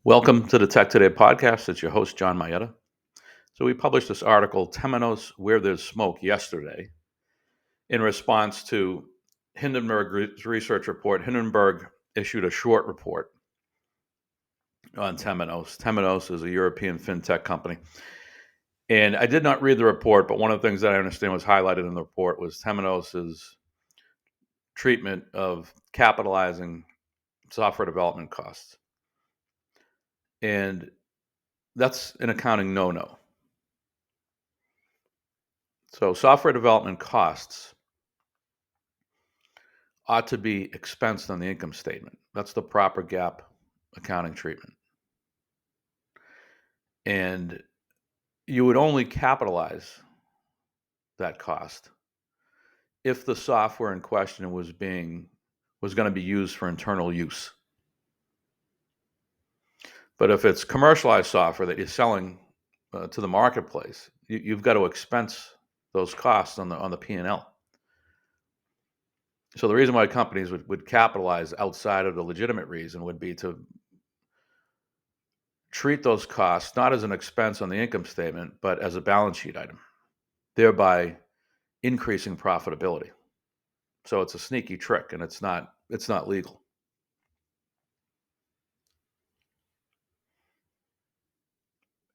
Welcome to the Tech Today podcast. It's your host, John Mayetta. So, we published this article, Temenos, Where There's Smoke, yesterday in response to Hindenburg's research report. Hindenburg issued a short report on Temenos. Temenos is a European fintech company. And I did not read the report, but one of the things that I understand was highlighted in the report was Temenos's treatment of capitalizing software development costs. And that's an accounting no-no. So software development costs ought to be expensed on the income statement. That's the proper GAAP accounting treatment. And you would only capitalize that cost if the software in question was going to be used for internal use. But if it's commercialized software that you're selling to the marketplace, you've got to expense those costs on the P&L. So the reason why companies would capitalize outside of the legitimate reason would be to treat those costs not as an expense on the income statement, but as a balance sheet item, thereby increasing profitability. So it's a sneaky trick, and it's not legal.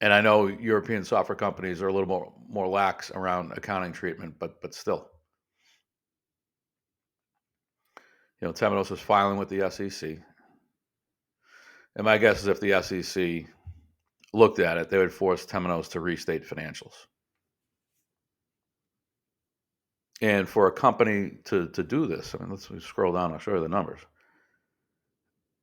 And I know European software companies are a little more lax around accounting treatment, but still. Temenos is filing with the SEC. And my guess is if the SEC looked at it, they would force Temenos to restate financials. And for a company to do this, let's scroll down, I'll show you the numbers.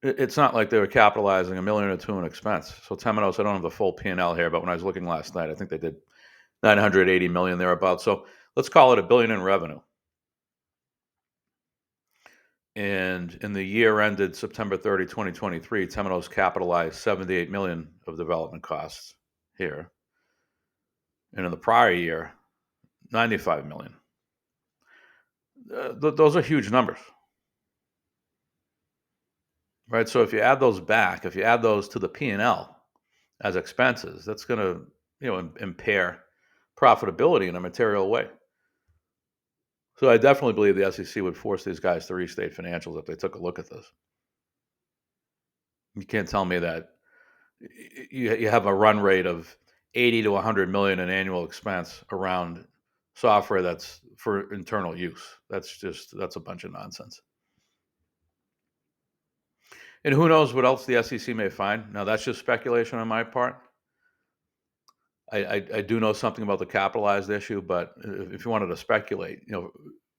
It's not like they were capitalizing $1 million or $2 million in expense. So Temenos, I don't have the full P&L here, but when I was looking last night, I think they did $980 million thereabouts. So let's call it $1 billion in revenue. And in the year ended September 30, 2023, Temenos capitalized $78 million of development costs here. And in the prior year, $95 million. Those are huge numbers. Right? So if you add those back, if you add those to the P&L as expenses, that's going to, impair profitability in a material way. So I definitely believe the SEC would force these guys to restate financials if they took a look at this. You can't tell me that you have a run rate of 80 to 100 million in annual expense around software that's for internal use. That's a bunch of nonsense. And who knows what else the SEC may find. Now, that's just speculation on my part. I do know something about the capitalized issue, but if you wanted to speculate,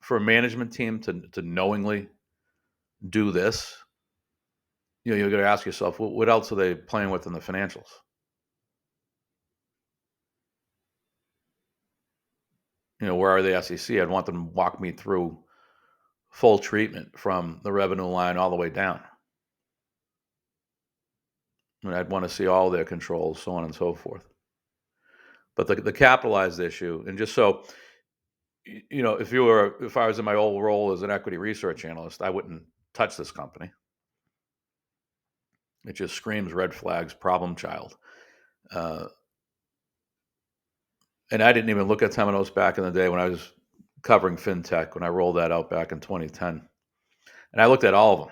for a management team to knowingly do this, you're going to ask yourself, what else are they playing with in the financials? Where are the SEC? I'd want them to walk me through full treatment from the revenue line all the way down. I'd want to see all their controls, so on and so forth. But the capitalized issue, and just so if I was in my old role as an equity research analyst, I wouldn't touch this company. It just screams red flags, problem child. And I didn't even look at Temenos back in the day when I was covering fintech, when I rolled that out back in 2010. And I looked at all of them.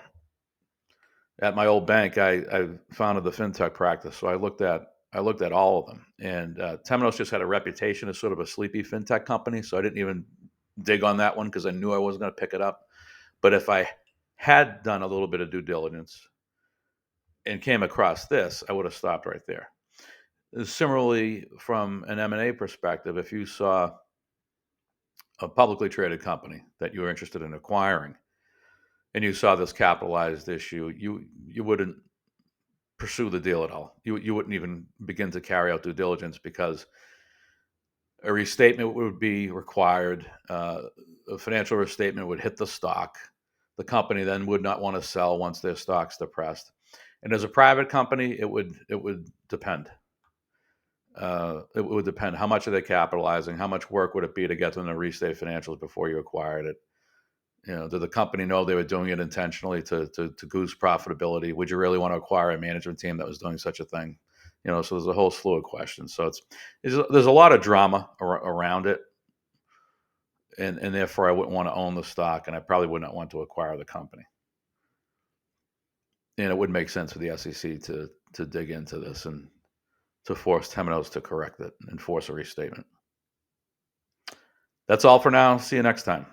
At my old bank, I founded the fintech practice, so I looked at all of them. And Temenos just had a reputation as sort of a sleepy fintech company, so I didn't even dig on that one because I knew I wasn't going to pick it up. But if I had done a little bit of due diligence and came across this, I would have stopped right there. Similarly, from an M&A perspective, if you saw a publicly traded company that you were interested in acquiring, and you saw this capitalized issue, you wouldn't pursue the deal at all. You wouldn't even begin to carry out due diligence because a restatement would be required. A financial restatement would hit the stock. The company then would not want to sell once their stock's depressed. And as a private company, it would depend. It would depend. How much are they capitalizing? How much work would it be to get them to restate financials before you acquired it? Did the company know they were doing it intentionally to goose profitability? Would you really want to acquire a management team that was doing such a thing? So there's a whole slew of questions. So there's a lot of drama around it, and therefore I wouldn't want to own the stock, and I probably would not want to acquire the company. And it would make sense for the SEC to dig into this and to force Temenos to correct it and force a restatement. That's all for now. See you next time.